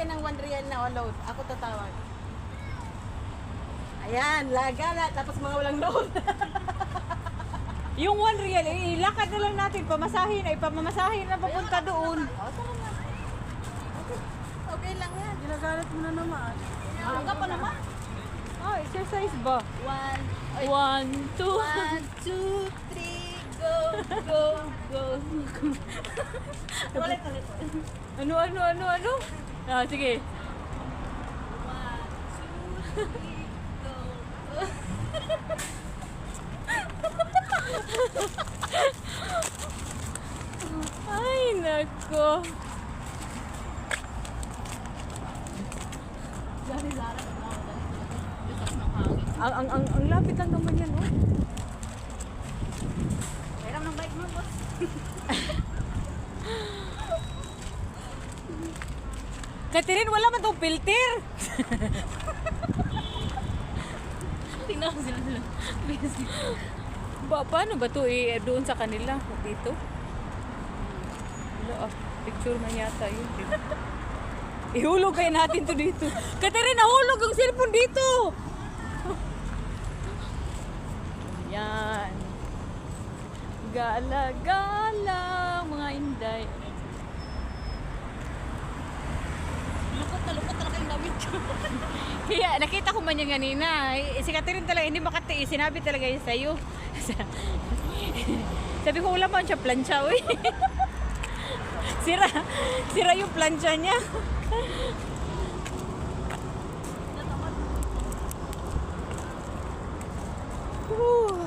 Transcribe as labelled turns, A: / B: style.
A: ka ng 1 real na load. Ako tatawag. Ayan, lagala. Tapos mga walang load.
B: Yung 1 real, ilakad na lang natin. Pamasahin, ay pamamasahin na papunta doon.
A: O, tara na. Okay lang yan.
C: Ginagalit mo na naman.
A: Hangga pa naman.
B: Oh, exercise ba?
A: 1,
B: 1, 2.
A: 2, 3, go, go, go. Ulit.
B: Ano? Ah, sige.
A: 1, 2, 3, go.
B: Ay, nako. Ang lapit lang naman yan, oh.
A: Meron ng bike mo, boss.
B: Catherine, wala man tong filter.
A: Tingnan ko sila. Busy.
B: Paano ba to doon sa kanila? Dito? Wala, picture man yata yun. Ihulog kayo natin to dito. Catherine, nahulog ang cellphone dito. Yan. Gala-gala, mga inday.
A: Lukot na talaga yung damit ko.
B: Kaya nakita ko man yan kanina. Si Catherine talaga hindi makatiis. Sinabi talaga yun sa'yo. Sabi ko wala pa siya plancha. Uy. Sira yung plancha niya. Whew.